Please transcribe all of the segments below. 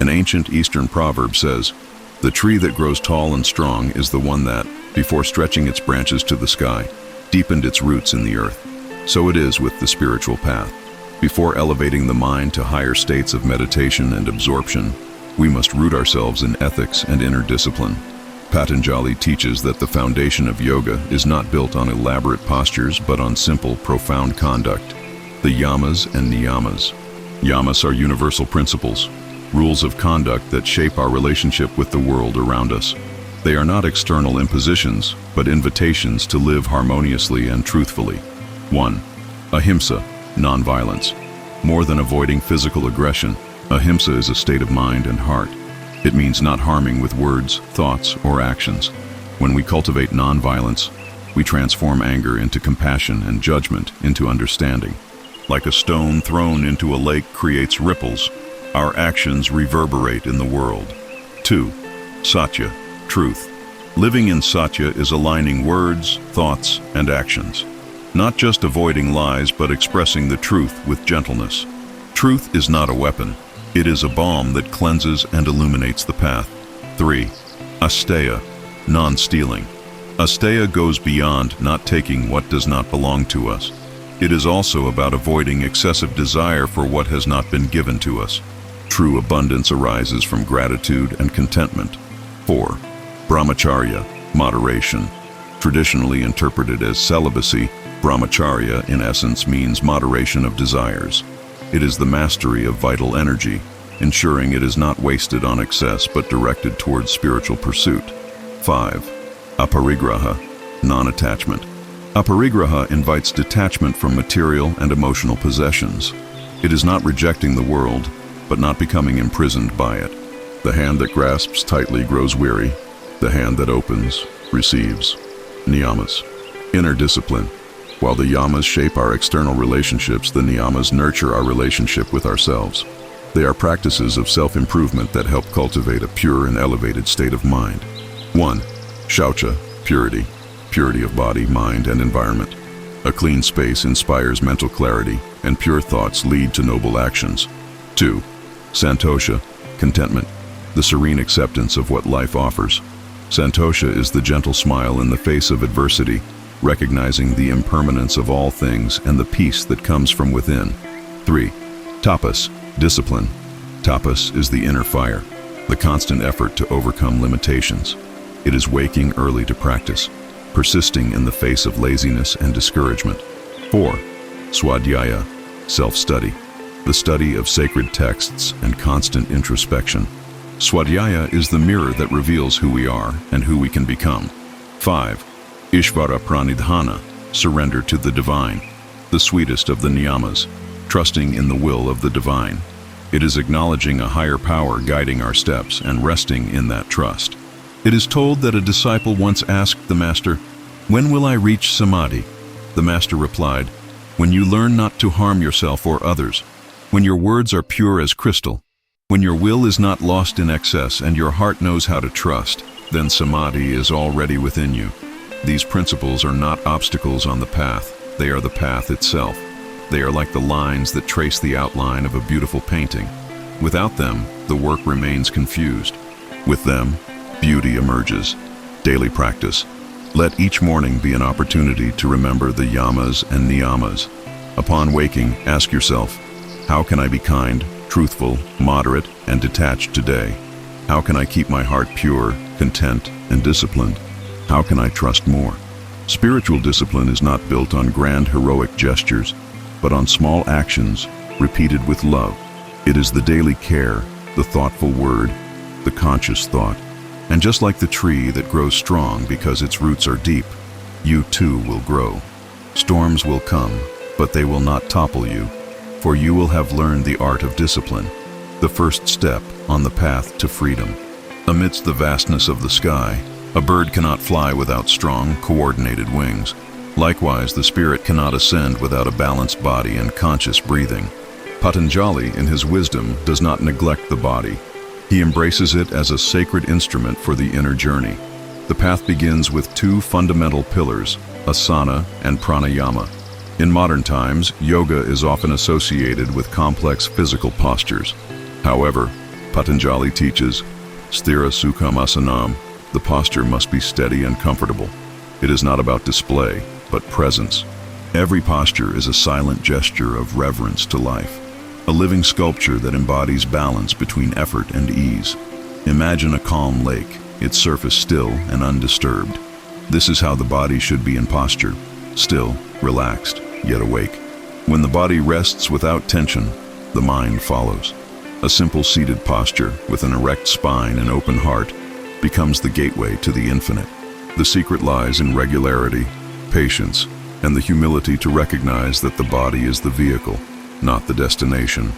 An ancient Eastern proverb says, "The tree that grows tall and strong is the one that, before stretching its branches to the sky, deepened its roots in the earth." So it is with the spiritual path. Before elevating the mind to higher states of meditation and absorption, we must root ourselves in ethics and inner discipline. Patanjali teaches that the foundation of yoga is not built on elaborate postures but on simple, profound conduct. The yamas and niyamas. Yamas are universal principles, rules of conduct that shape our relationship with the world around us. They are not external impositions, but invitations to live harmoniously and truthfully. 1. Ahimsa, nonviolence. More than avoiding physical aggression, ahimsa is a state of mind and heart. It means not harming with words, thoughts, or actions. When we cultivate nonviolence, we transform anger into compassion and judgment into understanding. Like a stone thrown into a lake creates ripples, our actions reverberate in the world. 2. Satya, truth. Living in satya is aligning words, thoughts, and actions. Not just avoiding lies, but expressing the truth with gentleness. Truth is not a weapon. It is a balm that cleanses and illuminates the path. 3. Asteya, non-stealing. Asteya goes beyond not taking what does not belong to us. It is also about avoiding excessive desire for what has not been given to us. True abundance arises from gratitude and contentment. 4. Brahmacharya, moderation. Traditionally interpreted as celibacy, brahmacharya in essence means moderation of desires. It is the mastery of vital energy, ensuring it is not wasted on excess but directed towards spiritual pursuit. 5. Aparigraha, non-attachment. Aparigraha invites detachment from material and emotional possessions. It is not rejecting the world, but not becoming imprisoned by it. The hand that grasps tightly grows weary. The hand that opens receives. Niyamas, inner discipline. While the yamas shape our external relationships, the niyamas nurture our relationship with ourselves. They are practices of self-improvement that help cultivate a pure and elevated state of mind. 1. Shaucha, purity. Purity of body, mind, and environment. A clean space inspires mental clarity, and pure thoughts lead to noble actions. 2. Santosha, contentment. The serene acceptance of what life offers. Santosha is the gentle smile in the face of adversity, recognizing the impermanence of all things and the peace that comes from within. 3. Tapas, discipline. Tapas is the inner fire, the constant effort to overcome limitations. It is waking early to practice, persisting in the face of laziness and discouragement. 4. Swadhyaya, self-study. The study of sacred texts and constant introspection. Swadhyaya is the mirror that reveals who we are and who we can become. 5. Ishvara pranidhana, surrender to the divine, the sweetest of the niyamas, trusting in the will of the divine. It is acknowledging a higher power guiding our steps and resting in that trust. It is told that a disciple once asked the master, "When will I reach samadhi?" The master replied, "When you learn not to harm yourself or others, when your words are pure as crystal, when your will is not lost in excess and your heart knows how to trust, then samadhi is already within you." These principles are not obstacles on the path, they are the path itself. They are like the lines that trace the outline of a beautiful painting. Without them, the work remains confused. With them, beauty emerges. Daily practice. Let each morning be an opportunity to remember the yamas and niyamas. Upon waking, ask yourself, how can I be kind, truthful, moderate, and detached today? How can I keep my heart pure, content, and disciplined? How can I trust more? Spiritual discipline is not built on grand heroic gestures, but on small actions repeated with love. It is the daily care, the thoughtful word, the conscious thought. And just like the tree that grows strong because its roots are deep, you too will grow. Storms will come, but they will not topple you, for you will have learned the art of discipline, the first step on the path to freedom. Amidst the vastness of the sky, a bird cannot fly without strong, coordinated wings. Likewise, the spirit cannot ascend without a balanced body and conscious breathing. Patanjali, in his wisdom, does not neglect the body. He embraces it as a sacred instrument for the inner journey. The path begins with two fundamental pillars, asana and pranayama. In modern times, yoga is often associated with complex physical postures. However, Patanjali teaches, Sthira Sukham Asanam, the posture must be steady and comfortable. It is not about display, but presence. Every posture is a silent gesture of reverence to life, a living sculpture that embodies balance between effort and ease. Imagine a calm lake, its surface still and undisturbed. This is how the body should be in posture, still, relaxed, yet awake. When the body rests without tension, the mind follows. A simple seated posture with an erect spine and open heart becomes the gateway to the infinite. The secret lies in regularity, patience, and the humility to recognize that the body is the vehicle, not the destination.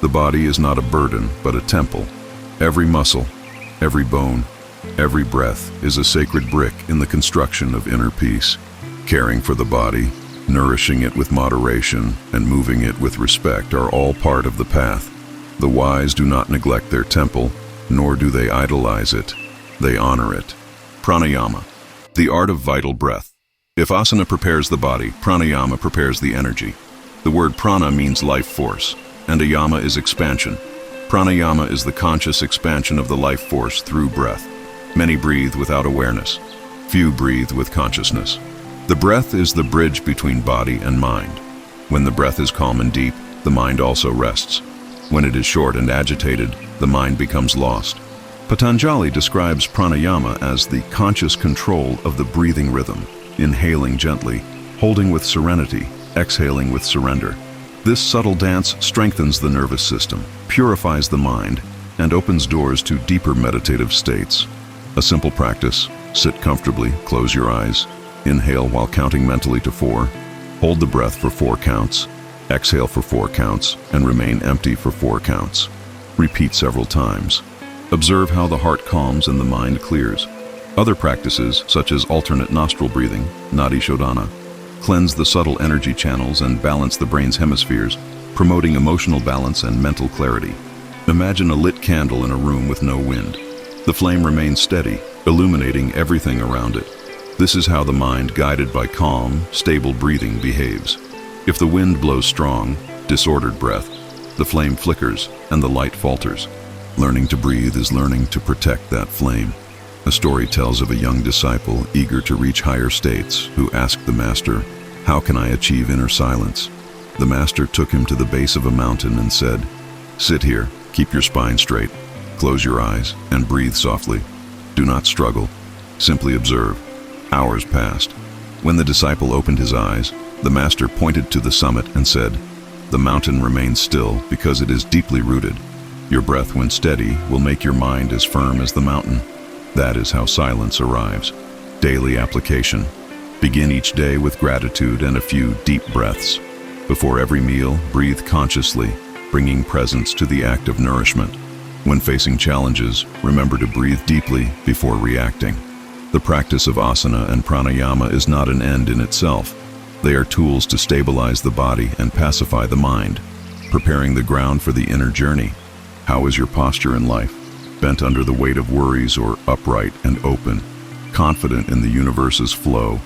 The body is not a burden, but a temple. Every muscle, every bone, every breath is a sacred brick in the construction of inner peace. Caring for the body, nourishing it with moderation, and moving it with respect are all part of the path. The wise do not neglect their temple, nor do they idolize it. They honor it. Pranayama, the art of vital breath. If asana prepares the body, pranayama prepares the energy. The word prana means life force, and yama is expansion. Pranayama is the conscious expansion of the life force through breath. Many breathe without awareness. Few breathe with consciousness. The breath is the bridge between body and mind. When the breath is calm and deep, the mind also rests. When it is short and agitated, the mind becomes lost. Patanjali describes pranayama as the conscious control of the breathing rhythm, inhaling gently, holding with serenity, exhaling with surrender. This subtle dance strengthens the nervous system, purifies the mind, and opens doors to deeper meditative states. A simple practice: sit comfortably, close your eyes, inhale while counting mentally to 4, hold the breath for 4 counts, exhale for 4 counts, and remain empty for 4 counts. Repeat several times. Observe how the heart calms and the mind clears. Other practices, such as alternate nostril breathing, nadi shodhana, cleanse the subtle energy channels and balance the brain's hemispheres, promoting emotional balance and mental clarity. Imagine a lit candle in a room with no wind. The flame remains steady, illuminating everything around it. This is how the mind, guided by calm, stable breathing, behaves. If the wind blows strong, disordered breath, the flame flickers and the light falters. Learning to breathe is learning to protect that flame. A story tells of a young disciple eager to reach higher states who asked the master, "How can I achieve inner silence?" The master took him to the base of a mountain and said, "Sit here, keep your spine straight, close your eyes, and breathe softly. Do not struggle. Simply observe." Hours passed. When the disciple opened his eyes, the master pointed to the summit and said, "The mountain remains still because it is deeply rooted. Your breath, when steady, will make your mind as firm as the mountain." That is how silence arrives. Daily application. Begin each day with gratitude and a few deep breaths. Before every meal, breathe consciously, bringing presence to the act of nourishment. When facing challenges, remember to breathe deeply before reacting. The practice of asana and pranayama is not an end in itself. They are tools to stabilize the body and pacify the mind, preparing the ground for the inner journey. How is your posture in life? Bent under the weight of worries or upright and open, confident in the universe's flow?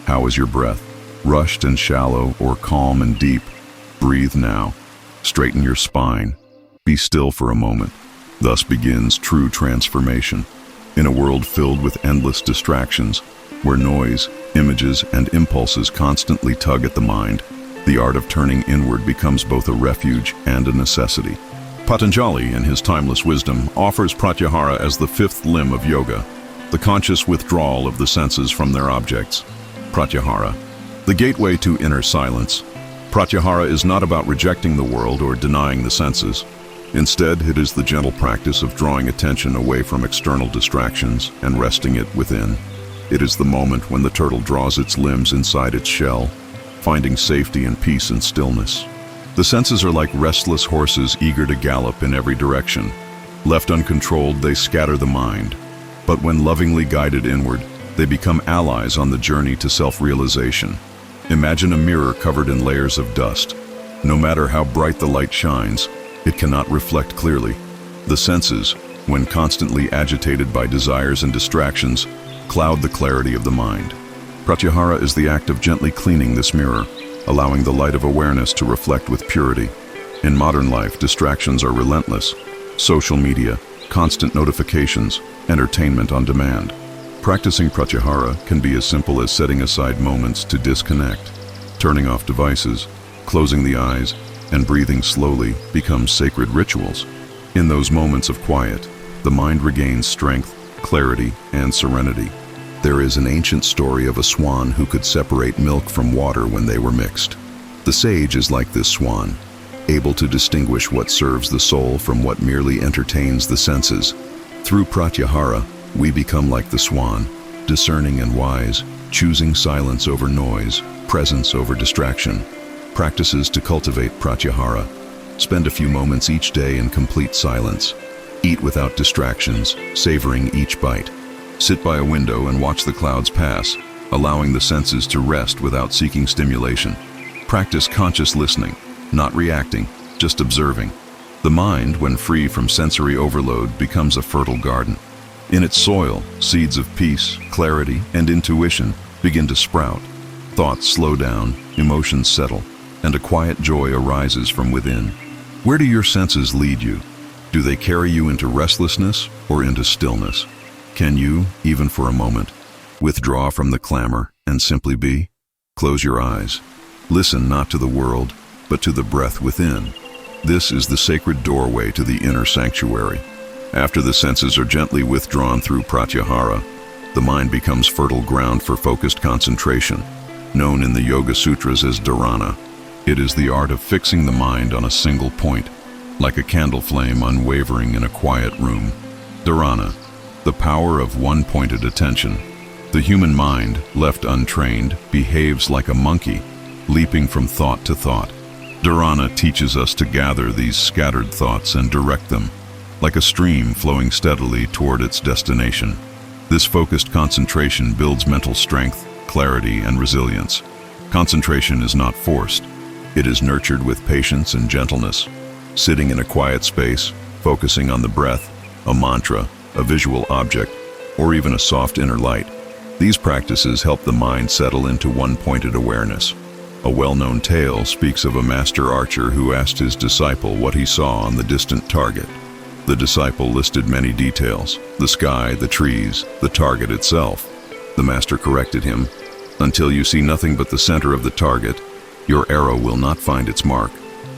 How is your breath? Rushed and shallow or calm and deep? Breathe now. Straighten your spine. Be still for a moment. Thus begins true transformation. In a world filled with endless distractions, where noise, images, and impulses constantly tug at the mind, the art of turning inward becomes both a refuge and a necessity. Patanjali, in his timeless wisdom, offers pratyahara as the 5th limb of yoga, the conscious withdrawal of the senses from their objects. Pratyahara, the gateway to inner silence. Pratyahara is not about rejecting the world or denying the senses. Instead, it is the gentle practice of drawing attention away from external distractions and resting it within. It is the moment when the turtle draws its limbs inside its shell, finding safety and peace in stillness. The senses are like restless horses eager to gallop in every direction. Left uncontrolled, they scatter the mind. But when lovingly guided inward, they become allies on the journey to self-realization. Imagine a mirror covered in layers of dust. No matter how bright the light shines, it cannot reflect clearly. The senses, when constantly agitated by desires and distractions, cloud the clarity of the mind. Pratyahara is the act of gently cleaning this mirror, allowing the light of awareness to reflect with purity. In modern life, distractions are relentless. social media, constant notifications, entertainment on demand. Practicing pratyahara can be as simple as setting aside moments to disconnect. Turning off devices, closing the eyes, and breathing slowly become sacred rituals. In those moments of quiet, the mind regains strength, clarity, and serenity. There is an ancient story of a swan who could separate milk from water when they were mixed. The sage is like this swan, able to distinguish what serves the soul from what merely entertains the senses. Through pratyahara, we become like the swan, discerning and wise, choosing silence over noise, presence over distraction. Practices to cultivate pratyahara. Spend a few moments each day in complete silence. Eat without distractions, savoring each bite. Sit by a window and watch the clouds pass, allowing the senses to rest without seeking stimulation. Practice conscious listening, not reacting, just observing. The mind, when free from sensory overload, becomes a fertile garden. In its soil, seeds of peace, clarity, and intuition begin to sprout. Thoughts slow down, emotions settle, and a quiet joy arises from within. Where do your senses lead you? Do they carry you into restlessness or into stillness? Can you, even for a moment, withdraw from the clamor and simply be? Close your eyes. Listen not to the world, but to the breath within. This is the sacred doorway to the inner sanctuary. After the senses are gently withdrawn through pratyahara, the mind becomes fertile ground for focused concentration, known in the Yoga Sutras as dharana. It is the art of fixing the mind on a single point, like a candle flame unwavering in a quiet room. Dharana, the power of one-pointed attention. The human mind, left untrained, behaves like a monkey, leaping from thought to thought. Dharana teaches us to gather these scattered thoughts and direct them, like a stream flowing steadily toward its destination. This focused concentration builds mental strength, clarity, and resilience. Concentration is not forced. It is nurtured with patience and gentleness. Sitting in a quiet space, focusing on the breath, a mantra, a visual object, or even a soft inner light. These practices help the mind settle into one-pointed awareness. A well-known tale speaks of a master archer who asked his disciple what he saw on the distant target. The disciple listed many details: the sky, the trees, the target itself. The master corrected him, "Until you see nothing but the center of the target, your arrow will not find its mark."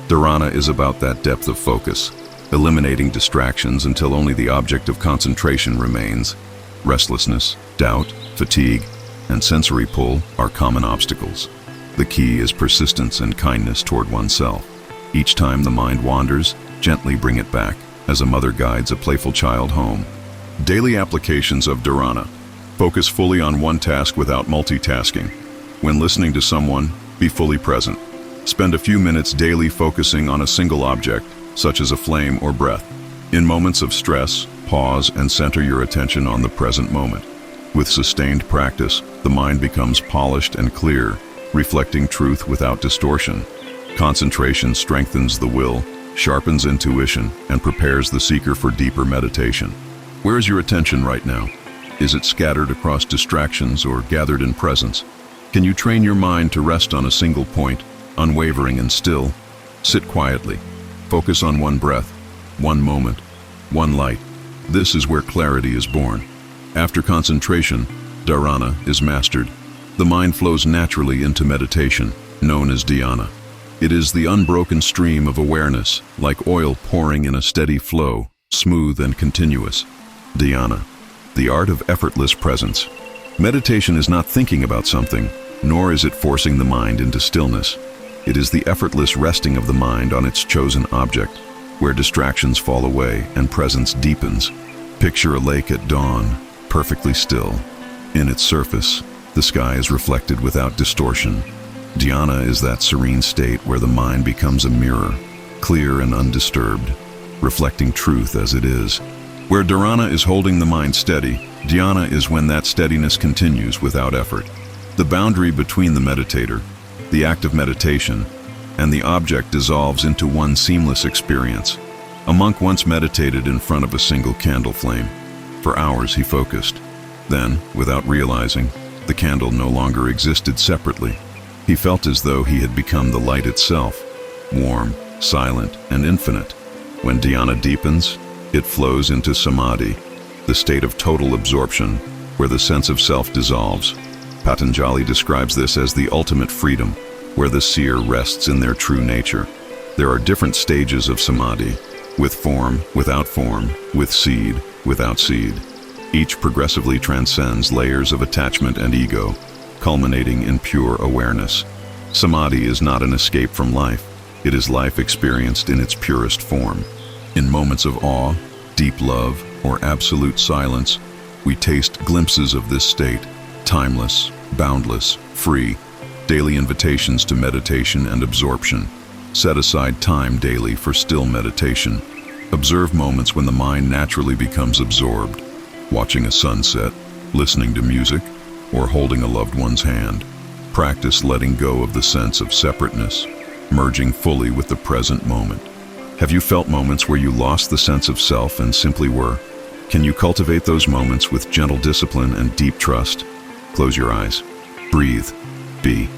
Dharana is about that depth of focus, eliminating distractions until only the object of concentration remains. Restlessness, doubt, fatigue, and sensory pull are common obstacles. The key is persistence and kindness toward oneself. Each time the mind wanders, gently bring it back, as a mother guides a playful child home. Daily applications of dharana. Focus fully on one task without multitasking. When listening to someone, be fully present. Spend a few minutes daily focusing on a single object, such as a flame or breath. In moments of stress, pause and center your attention on the present moment. With sustained practice, the mind becomes polished and clear, reflecting truth without distortion. Concentration strengthens the will, sharpens intuition, and prepares the seeker for deeper meditation. Where is your attention right now? Is it scattered across distractions or gathered in presence? Can you train your mind to rest on a single point, unwavering and still? Sit quietly. Focus on one breath, one moment, one light. This is where clarity is born. After concentration, dharana is mastered. The mind flows naturally into meditation, known as dhyana. It is the unbroken stream of awareness, like oil pouring in a steady flow, smooth and continuous. Dhyana, the art of effortless presence. Meditation is not thinking about something, nor is it forcing the mind into stillness. It is the effortless resting of the mind on its chosen object, where distractions fall away and presence deepens. Picture a lake at dawn, perfectly still. In its surface, the sky is reflected without distortion. Dhyana is that serene state where the mind becomes a mirror, clear and undisturbed, reflecting truth as it is. Where dharana is holding the mind steady, dhyana is when that steadiness continues without effort. The boundary between the meditator, the act of meditation, and the object dissolves into one seamless experience. A monk once meditated in front of a single candle flame. For hours he focused. Then, without realizing, the candle no longer existed separately. He felt as though he had become the light itself, warm, silent, and infinite. When dhyana deepens, It flows into samadhi, the state of total absorption, where the sense of self dissolves. Patanjali describes this as the ultimate freedom, where the seer rests in their true nature. There are different stages of samadhi, with form, with seed, without seed. Each progressively transcends layers of attachment and ego, culminating in pure awareness. Samadhi is not an escape from life. It is life experienced in its purest form. In moments of awe, deep love, or absolute silence, we taste glimpses of this state, timeless, boundless, free. Daily invitations to meditation and absorption. Set aside time daily for still meditation. Observe moments when the mind naturally becomes absorbed, watching a sunset, listening to music, or holding a loved one's hand. Practice letting go of the sense of separateness, merging fully with the present moment. Have you felt moments where you lost the sense of self and simply were? Can you cultivate those moments with gentle discipline and deep trust? Close your eyes. Breathe. Be.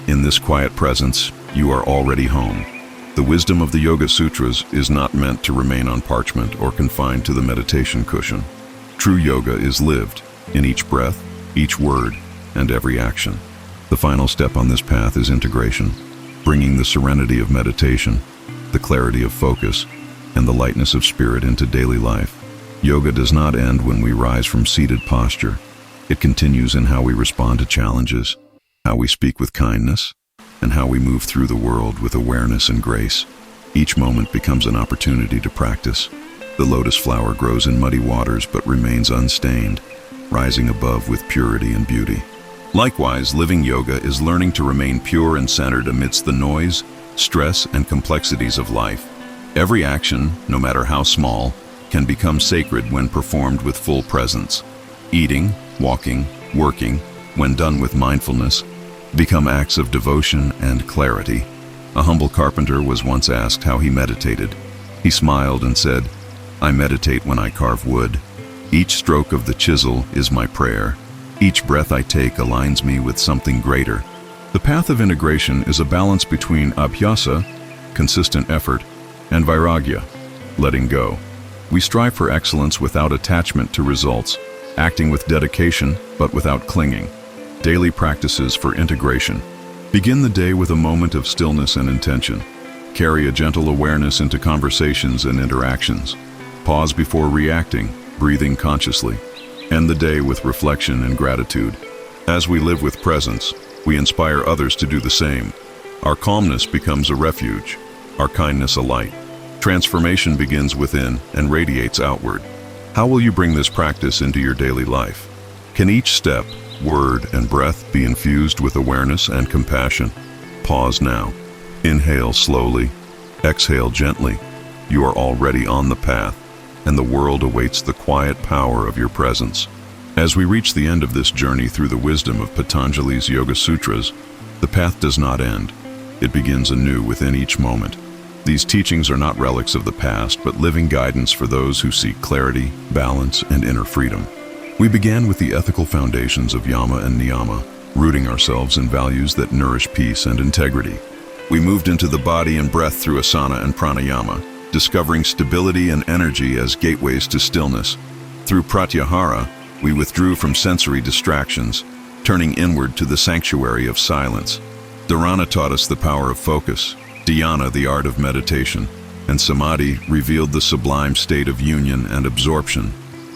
In this quiet presence, you are already home. The wisdom of the Yoga Sutras is not meant to remain on parchment or confined to the meditation cushion. True yoga is lived in each breath, each word, and every action. The final step on this path is integration, bringing the serenity of meditation, the clarity of focus, and the lightness of spirit into daily life. Yoga does not end when we rise from seated posture. It continues in how we respond to challenges, how we speak with kindness, and how we move through the world with awareness and grace. Each moment becomes an opportunity to practice. The lotus flower grows in muddy waters but remains unstained, rising above with purity and beauty. Likewise, living yoga is learning to remain pure and centered amidst the noise, stress, and complexities of life. Every action, no matter how small, can become sacred when performed with full presence. Eating, walking, working, when done with mindfulness, become acts of devotion and clarity. A humble carpenter was once asked how he meditated. He smiled and said, "I meditate when I carve wood. Each stroke of the chisel is my prayer. Each breath I take aligns me with something greater." The path of integration is a balance between abhyasa, consistent effort, and vairagya, letting go. We strive for excellence without attachment to results, acting with dedication but without clinging. Daily practices for integration. Begin the day with a moment of stillness and intention. Carry a gentle awareness into conversations and interactions. Pause before reacting, breathing consciously. End the day with reflection and gratitude. As we live with presence, we inspire others to do the same. Our calmness becomes a refuge, our kindness a light. Transformation begins within and radiates outward. How will you bring this practice into your daily life? Can each step, word, and breath be infused with awareness and compassion? Pause now. Inhale slowly. Exhale gently. You are already on the path, and the world awaits the quiet power of your presence. As we reach the end of this journey through the wisdom of Patanjali's Yoga Sutras, the path does not end. It begins anew within each moment. These teachings are not relics of the past, but living guidance for those who seek clarity, balance, and inner freedom. We began with the ethical foundations of yama and niyama, rooting ourselves in values that nourish peace and integrity. We moved into the body and breath through asana and pranayama, discovering stability and energy as gateways to stillness. Through pratyahara, we withdrew from sensory distractions, turning inward to the sanctuary of silence. Dharana taught us the power of focus, dhyana the art of meditation, and samadhi revealed the sublime state of union and absorption.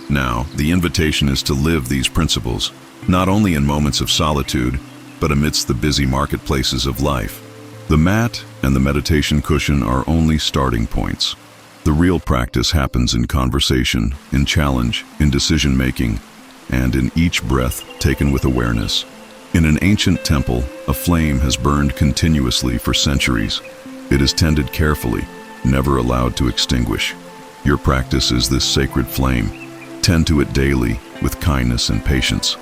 Now, the invitation is to live these principles, not only in moments of solitude, but amidst the busy marketplaces of life. The mat and the meditation cushion are only starting points. The real practice happens in conversation, in challenge, in decision-making, and in each breath taken with awareness. In an ancient temple, a flame has burned continuously for centuries. It is tended carefully, never allowed to extinguish. Your practice is this sacred flame. Tend to it daily with kindness and patience.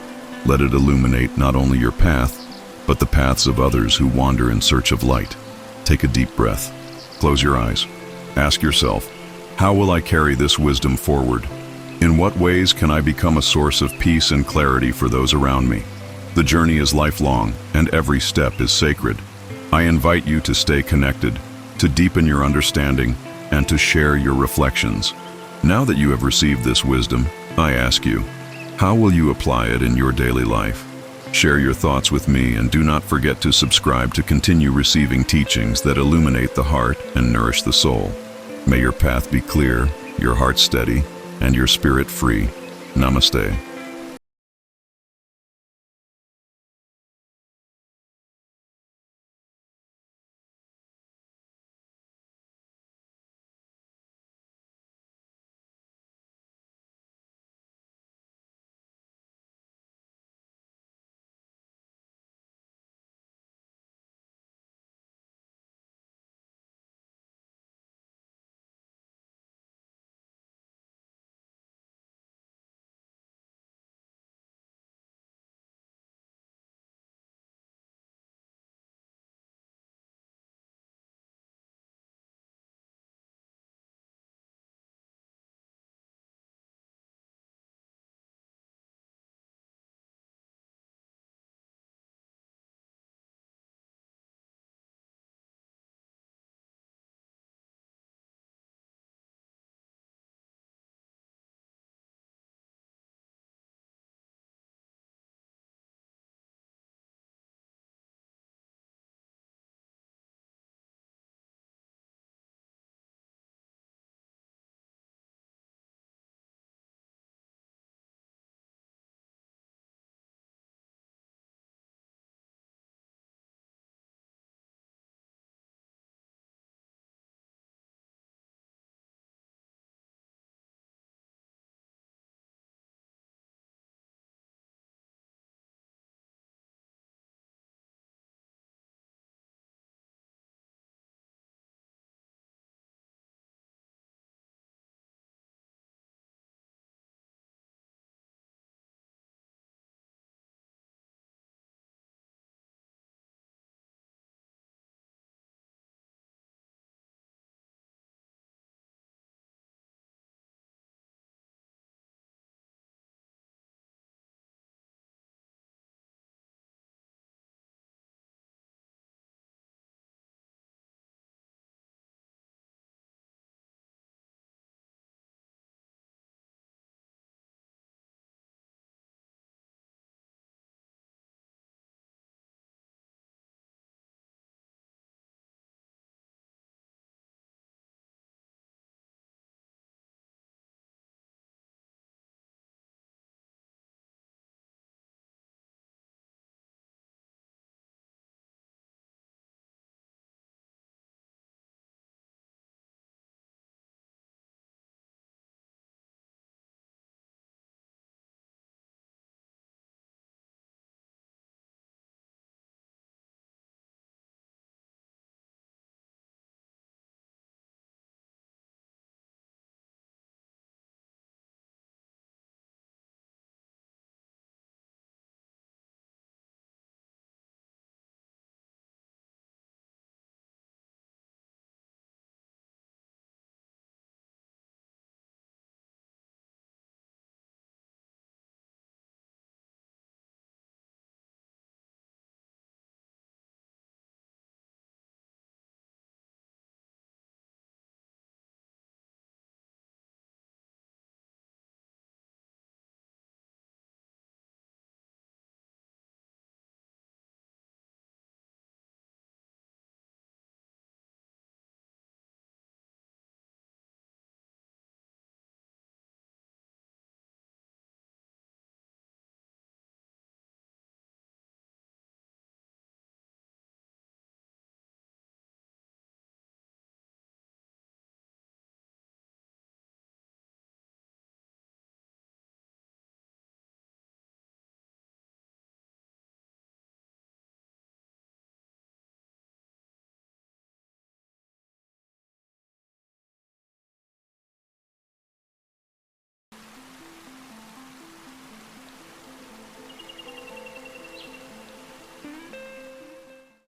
Let it illuminate not only your path, but the paths of others who wander in search of light. Take a deep breath. Close your eyes. Ask yourself, how will I carry this wisdom forward? In what ways can I become a source of peace and clarity for those around me? The journey is lifelong, and every step is sacred. I invite you to stay connected, to deepen your understanding, and to share your reflections. Now that you have received this wisdom, I ask you, how will you apply it in your daily life? Share your thoughts with me and do not forget to subscribe to continue receiving teachings that illuminate the heart and nourish the soul. May your path be clear, your heart steady, and your spirit free. Namaste.